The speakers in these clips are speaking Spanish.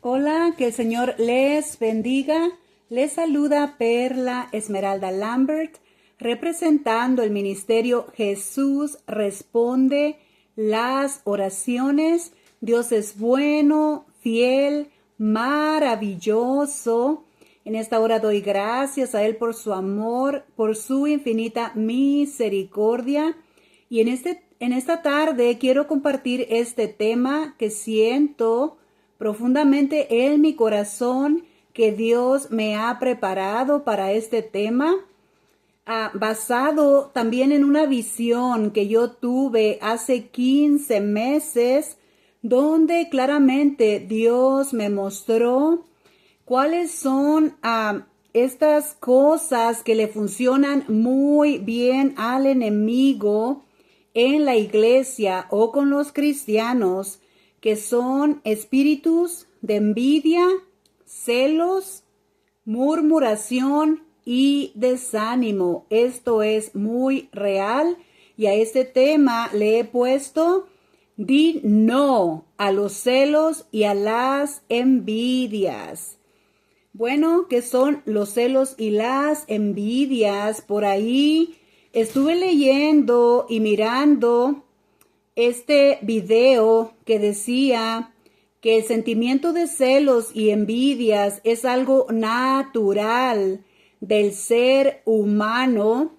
Hola, que el Señor les bendiga. Les saluda Perla Esmeralda Lambert, representando el ministerio Jesús Responde las Oraciones. Dios es bueno, fiel, maravilloso. En esta hora doy gracias a Él por su amor, por su infinita misericordia. Y en esta tarde quiero compartir este tema que siento profundamente en mi corazón, que Dios me ha preparado para este tema, basado también en una visión que yo tuve hace 15 meses, donde claramente Dios me mostró cuáles son estas cosas que le funcionan muy bien al enemigo en la iglesia o con los cristianos, que son espíritus de envidia, celos, murmuración y desánimo. Esto es muy real y a este tema le he puesto: di no a los celos y a las envidias. Bueno, ¿qué son los celos y las envidias? Por ahí estuve leyendo y mirando este video que decía que el sentimiento de celos y envidias es algo natural del ser humano,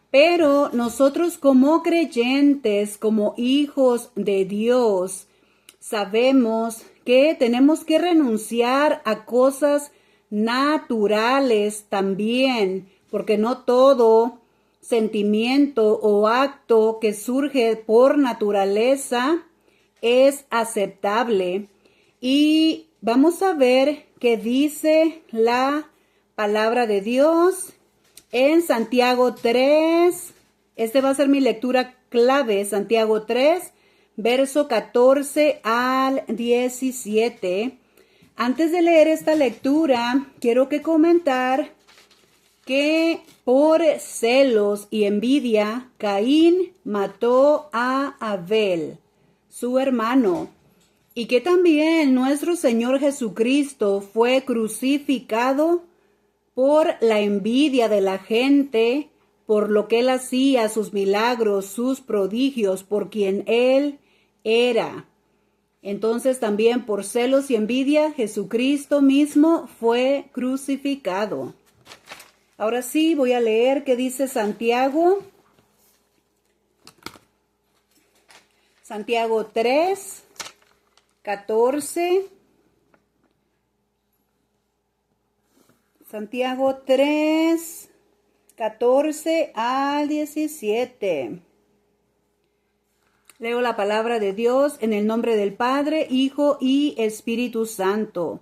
pero nosotros como creyentes, como hijos de Dios, sabemos que tenemos que renunciar a cosas naturales también, porque no todo sentimiento o acto que surge por naturaleza es aceptable. Y vamos a ver qué dice la palabra de Dios en Santiago 3. Este va a ser mi lectura clave, Santiago 3, verso 14 al 17. Antes de leer esta lectura, quiero comentar que por celos y envidia, Caín mató a Abel, su hermano, y que también nuestro Señor Jesucristo fue crucificado por la envidia de la gente, por lo que Él hacía, sus milagros, sus prodigios, por quien Él era. Entonces también por celos y envidia, Jesucristo mismo fue crucificado. Ahora sí, voy a leer qué dice Santiago. Santiago 3, 14. Santiago 3, 14 al 17. Leo la palabra de Dios en el nombre del Padre, Hijo y Espíritu Santo.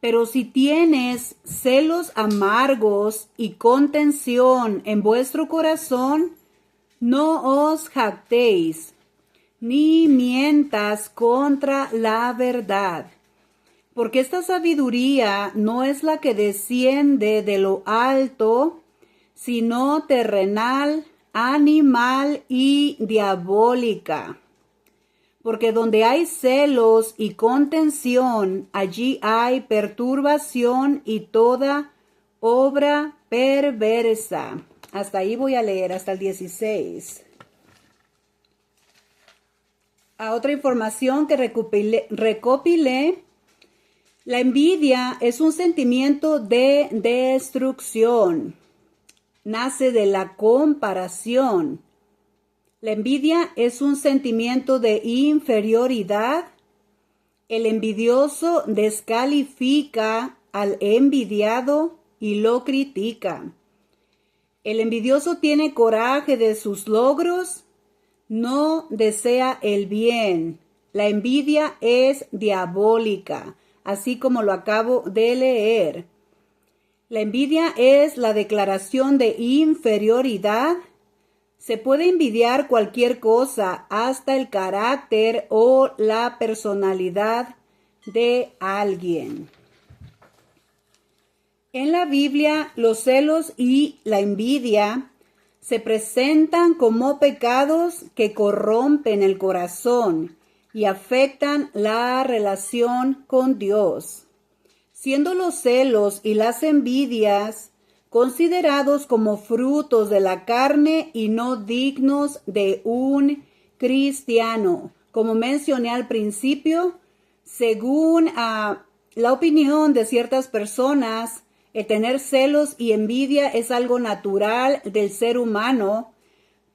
Pero si tienes celos amargos y contención en vuestro corazón, no os jactéis, ni mientas contra la verdad. Porque esta sabiduría no es la que desciende de lo alto, sino terrenal, animal y diabólica. Porque donde hay celos y contención, allí hay perturbación y toda obra perversa. Hasta ahí voy a leer, hasta el 16. A otra información que recopilé, la envidia es un sentimiento de destrucción. Nace de la comparación. La envidia es un sentimiento de inferioridad. El envidioso descalifica al envidiado y lo critica. El envidioso tiene coraje de sus logros, no desea el bien. La envidia es diabólica, así como lo acabo de leer. La envidia es la declaración de inferioridad. Se puede envidiar cualquier cosa, hasta el carácter o la personalidad de alguien. En la Biblia, los celos y la envidia se presentan como pecados que corrompen el corazón y afectan la relación con Dios, siendo los celos y las envidias considerados como frutos de la carne y no dignos de un cristiano. Como mencioné al principio, según la opinión de ciertas personas, el tener celos y envidia es algo natural del ser humano,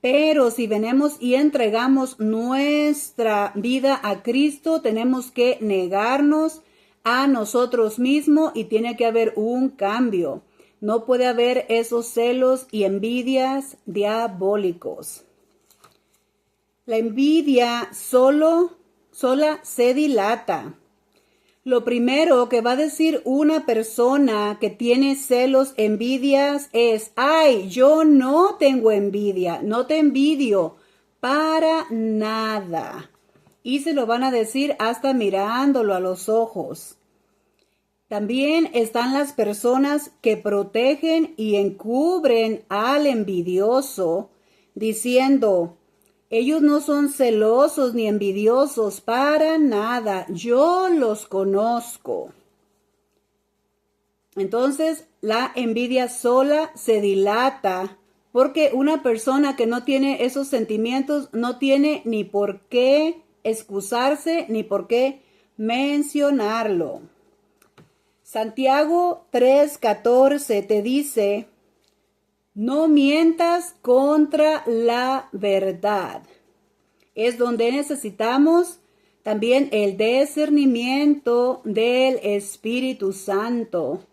pero si venimos y entregamos nuestra vida a Cristo, tenemos que negarnos a nosotros mismos y tiene que haber un cambio. No puede haber esos celos y envidias diabólicos. La envidia sola se dilata. Lo primero que va a decir una persona que tiene celos, envidias, es: ay, yo no tengo envidia, no te envidio para nada. Y se lo van a decir hasta mirándolo a los ojos. También están las personas que protegen y encubren al envidioso, diciendo: ellos no son celosos ni envidiosos para nada, yo los conozco. Entonces, la envidia sola se dilata porque una persona que no tiene esos sentimientos no tiene ni por qué excusarse ni por qué mencionarlo. Santiago 3:14 te dice: no mientas contra la verdad. Es donde necesitamos también el discernimiento del Espíritu Santo.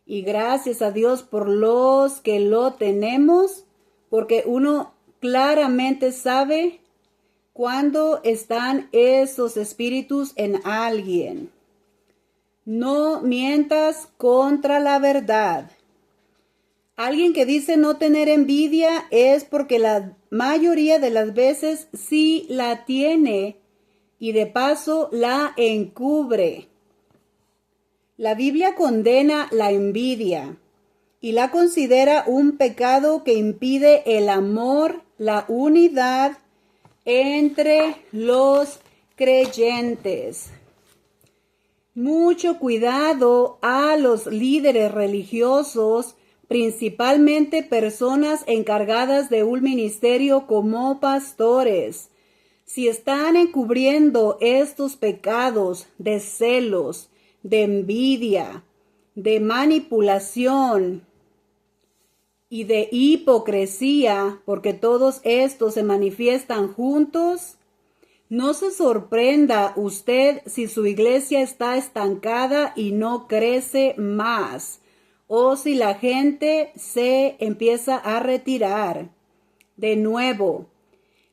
Y gracias a Dios por los que lo tenemos, porque uno claramente sabe cuándo están esos espíritus en alguien. No mientas contra la verdad. Alguien que dice no tener envidia es porque la mayoría de las veces sí la tiene y de paso la encubre. La Biblia condena la envidia y la considera un pecado que impide el amor, la unidad entre los creyentes. Mucho cuidado a los líderes religiosos, principalmente personas encargadas de un ministerio como pastores. Si están encubriendo estos pecados de celos, de envidia, de manipulación y de hipocresía, porque todos estos se manifiestan juntos, no se sorprenda usted si su iglesia está estancada y no crece más, o si la gente se empieza a retirar. De nuevo,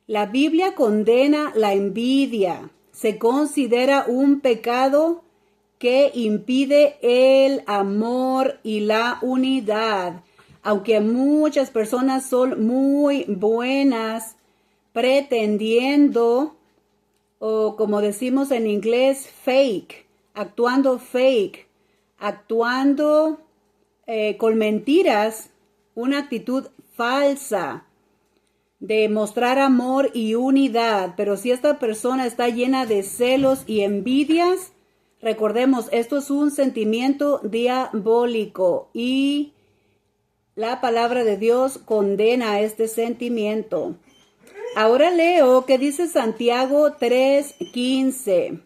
la Biblia condena la envidia. Se considera un pecado que impide el amor y la unidad. Aunque muchas personas son muy buenas pretendiendo, o como decimos en inglés, actuando con mentiras, una actitud falsa de mostrar amor y unidad. Pero si esta persona está llena de celos y envidias, recordemos, esto es un sentimiento diabólico y la palabra de Dios condena este sentimiento. Ahora leo que dice Santiago 3:15.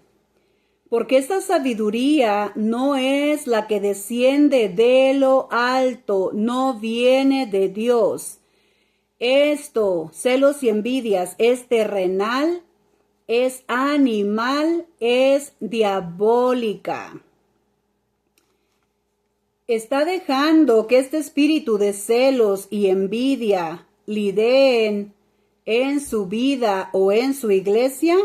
Porque esta sabiduría no es la que desciende de lo alto, no viene de Dios. Esto, celos y envidias, es terrenal, es animal, es diabólica. ¿Está dejando que este espíritu de celos y envidia lideren en su vida o en su iglesia?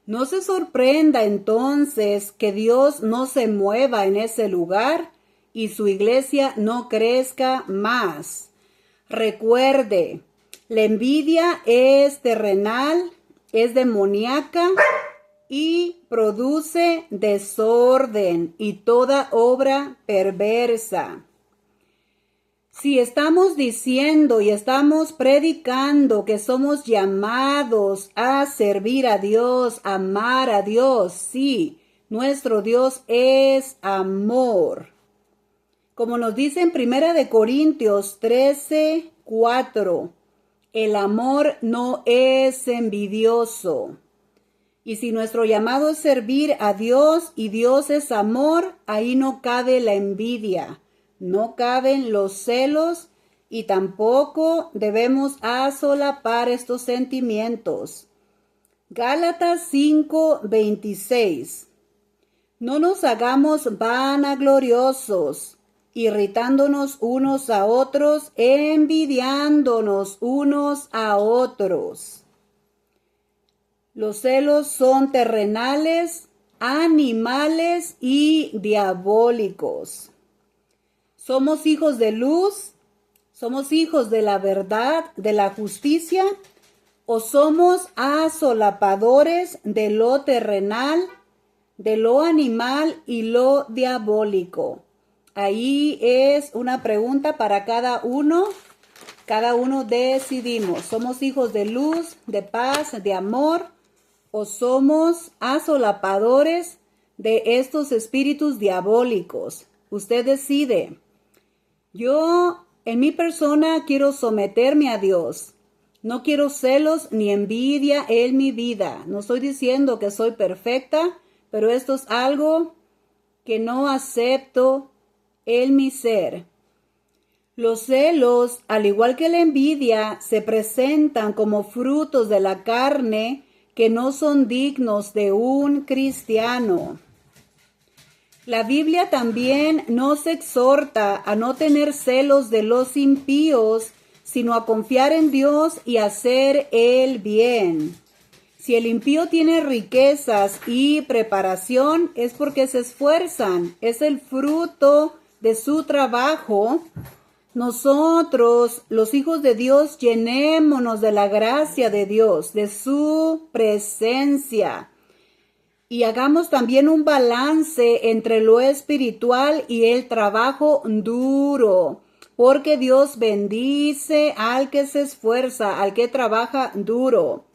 No se sorprenda entonces que Dios no se mueva en ese lugar y su iglesia no crezca más. Recuerde, la envidia es terrenal, es demoníaca y produce desorden y toda obra perversa. Si estamos diciendo y estamos predicando que somos llamados a servir a Dios, amar a Dios, sí, nuestro Dios es amor. Como nos dice en 1 Corintios 13:4, el amor no es envidioso. Y si nuestro llamado es servir a Dios y Dios es amor, ahí no cabe la envidia. No caben los celos y tampoco debemos asolapar estos sentimientos. Gálatas 5:26. No nos hagamos vanagloriosos, irritándonos unos a otros, envidiándonos unos a otros. Los celos son terrenales, animales y diabólicos. ¿Somos hijos de luz? ¿Somos hijos de la verdad, de la justicia? ¿O somos asolapadores de lo terrenal, de lo animal y lo diabólico? Ahí es una pregunta para cada uno. Cada uno decidimos. ¿Somos hijos de luz, de paz, de amor? ¿O somos asolapadores de estos espíritus diabólicos? Usted decide. Yo, en mi persona, quiero someterme a Dios. No quiero celos ni envidia en mi vida. No estoy diciendo que soy perfecta, pero esto es algo que no acepto en mi ser. Los celos, al igual que la envidia, se presentan como frutos de la carne que no son dignos de un cristiano. La Biblia también nos exhorta a no tener celos de los impíos, sino a confiar en Dios y hacer el bien. Si el impío tiene riquezas y preparación, es porque se esfuerzan, es el fruto de su trabajo. Nosotros, los hijos de Dios, llenémonos de la gracia de Dios, de su presencia. Y hagamos también un balance entre lo espiritual y el trabajo duro, porque Dios bendice al que se esfuerza, al que trabaja duro.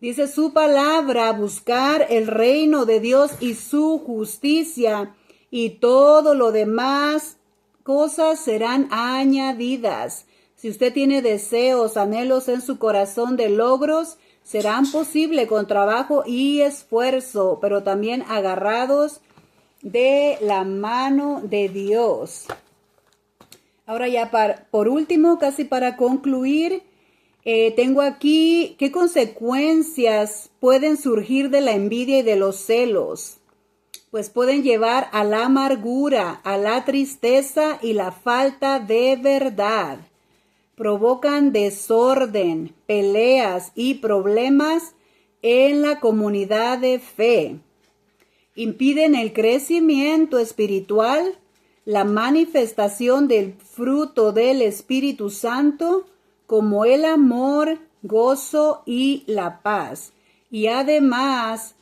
Dice su palabra, buscar el reino de Dios y su justicia, y todo lo demás cosas serán añadidas. Si usted tiene deseos, anhelos en su corazón de logros, serán posibles con trabajo y esfuerzo, pero también agarrados de la mano de Dios. Ahora ya por último, casi para concluir, tengo aquí qué consecuencias pueden surgir de la envidia y de los celos. Pues pueden llevar a la amargura, a la tristeza y la falta de verdad. Provocan desorden, peleas y problemas en la comunidad de fe. Impiden el crecimiento espiritual, la manifestación del fruto del Espíritu Santo, como el amor, gozo y la paz. Y además,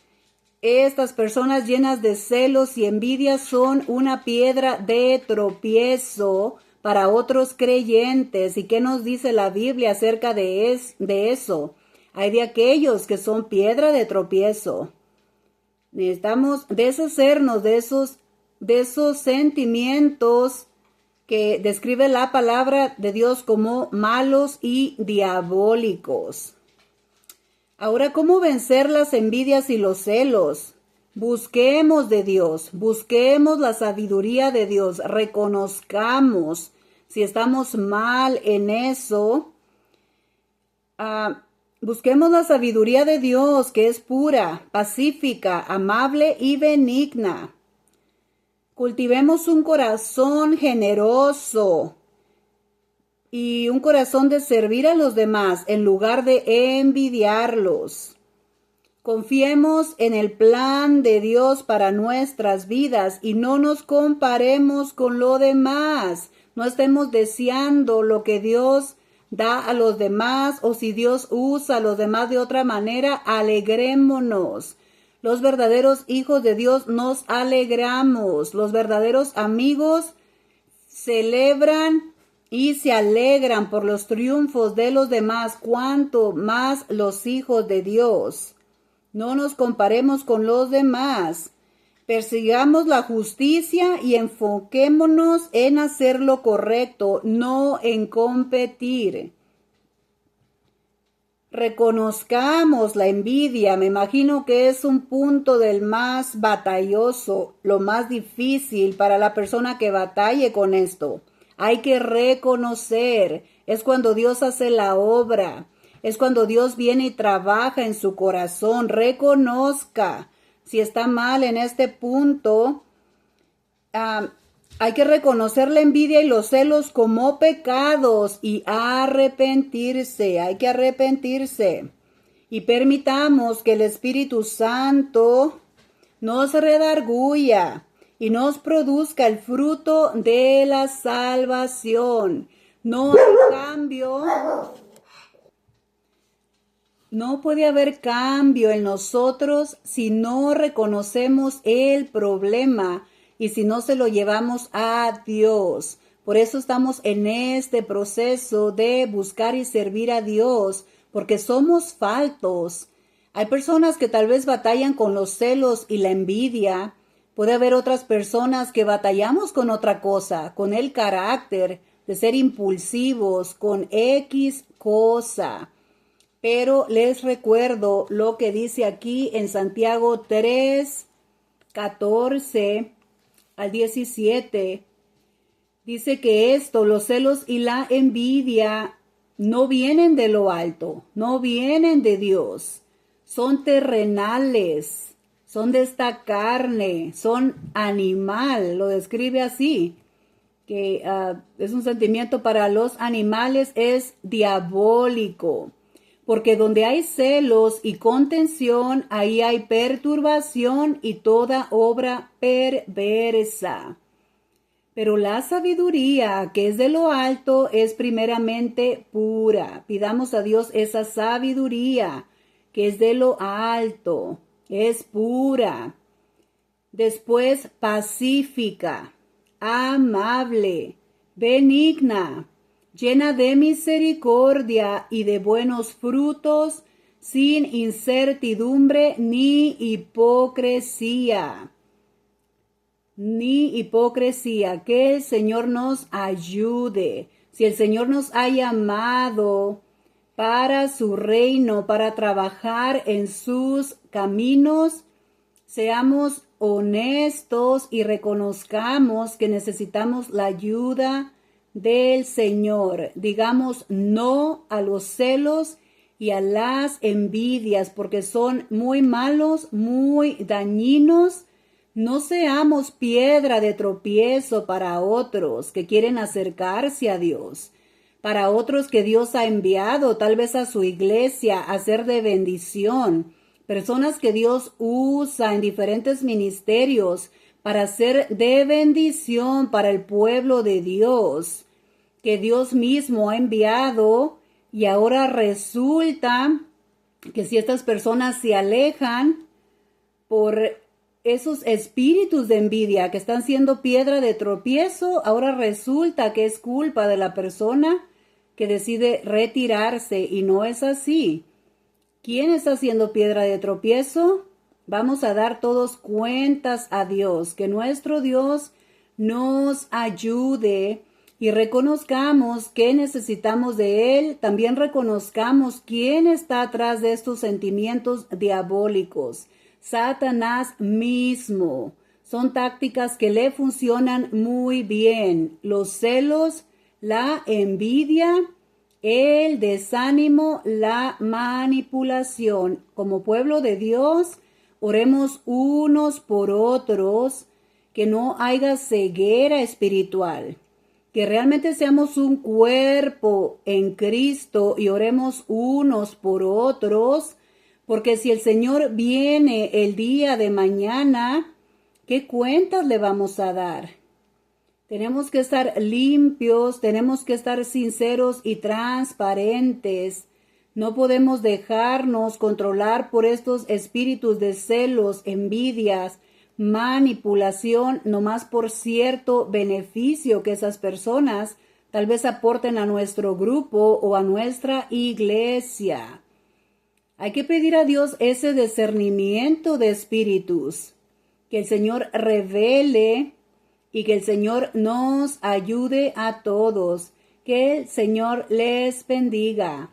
estas personas llenas de celos y envidia son una piedra de tropiezo para otros creyentes. ¿Y qué nos dice la Biblia acerca de eso? Hay de aquellos que son piedra de tropiezo. Necesitamos deshacernos de esos sentimientos que describe la palabra de Dios como malos y diabólicos. Ahora, ¿cómo vencer las envidias y los celos? Busquemos de Dios, busquemos la sabiduría de Dios, reconozcamos si estamos mal en eso. Busquemos la sabiduría de Dios, que es pura, pacífica, amable y benigna. Cultivemos un corazón generoso y un corazón de servir a los demás en lugar de envidiarlos. Confiemos en el plan de Dios para nuestras vidas y no nos comparemos con lo demás. No estemos deseando lo que Dios da a los demás, o si Dios usa a los demás de otra manera, alegrémonos. Los verdaderos hijos de Dios nos alegramos. Los verdaderos amigos celebran y se alegran por los triunfos de los demás, cuanto más los hijos de Dios. No nos comparemos con los demás. Persigamos la justicia y enfoquémonos en hacer lo correcto, no en competir. Reconozcamos la envidia. Me imagino que es un punto del más batalloso, lo más difícil para la persona que batalle con esto. Hay que reconocer. Es cuando Dios hace la obra. Es cuando Dios viene y trabaja en su corazón. Reconozca. Si está mal en este punto, hay que reconocer la envidia y los celos como pecados y arrepentirse. Hay que arrepentirse. Y permitamos que el Espíritu Santo nos redarguya y nos produzca el fruto de la salvación. No hay cambio. No puede haber cambio en nosotros si no reconocemos el problema y si no se lo llevamos a Dios. Por eso estamos en este proceso de buscar y servir a Dios, porque somos faltos. Hay personas que tal vez batallan con los celos y la envidia. Puede haber otras personas que batallamos con otra cosa, con el carácter de ser impulsivos, con X cosa. Pero les recuerdo lo que dice aquí en Santiago 3, 14 al 17. Dice que los celos y la envidia no vienen de lo alto, no vienen de Dios. Son terrenales, son de esta carne, son animal, lo describe así. Que es un sentimiento para los animales, es diabólico. Porque donde hay celos y contención, ahí hay perturbación y toda obra perversa. Pero la sabiduría que es de lo alto es primeramente pura. Pidamos a Dios esa sabiduría que es de lo alto, es pura. Después pacífica, amable, benigna, llena de misericordia y de buenos frutos, sin incertidumbre ni hipocresía. Ni hipocresía. Que el Señor nos ayude. Si el Señor nos ha llamado para su reino, para trabajar en sus caminos, seamos honestos y reconozcamos que necesitamos la ayuda del Señor. Digamos no a los celos y a las envidias, porque son muy malos, muy dañinos. No seamos piedra de tropiezo para otros que quieren acercarse a Dios, para otros que Dios ha enviado tal vez a su iglesia a ser de bendición, personas que Dios usa en diferentes ministerios para ser de bendición para el pueblo de Dios, que Dios mismo ha enviado, y ahora resulta que si estas personas se alejan por esos espíritus de envidia que están siendo piedra de tropiezo, ahora resulta que es culpa de la persona que decide retirarse, y no es así. ¿Quién está haciendo piedra de tropiezo? Vamos a dar todos cuentas a Dios, que nuestro Dios nos ayude y reconozcamos que necesitamos de Él. También reconozcamos quién está atrás de estos sentimientos diabólicos. Satanás mismo. Son tácticas que le funcionan muy bien. Los celos, la envidia, el desánimo, la manipulación. Como pueblo de Dios, oremos unos por otros, que no haya ceguera espiritual, que realmente seamos un cuerpo en Cristo y oremos unos por otros, porque si el Señor viene el día de mañana, ¿qué cuentas le vamos a dar? Tenemos que estar limpios, tenemos que estar sinceros y transparentes. No podemos dejarnos controlar por estos espíritus de celos, envidias, manipulación, nomás por cierto beneficio que esas personas tal vez aporten a nuestro grupo o a nuestra iglesia. Hay que pedir a Dios ese discernimiento de espíritus, que el Señor revele y que el Señor nos ayude a todos. Que el Señor les bendiga.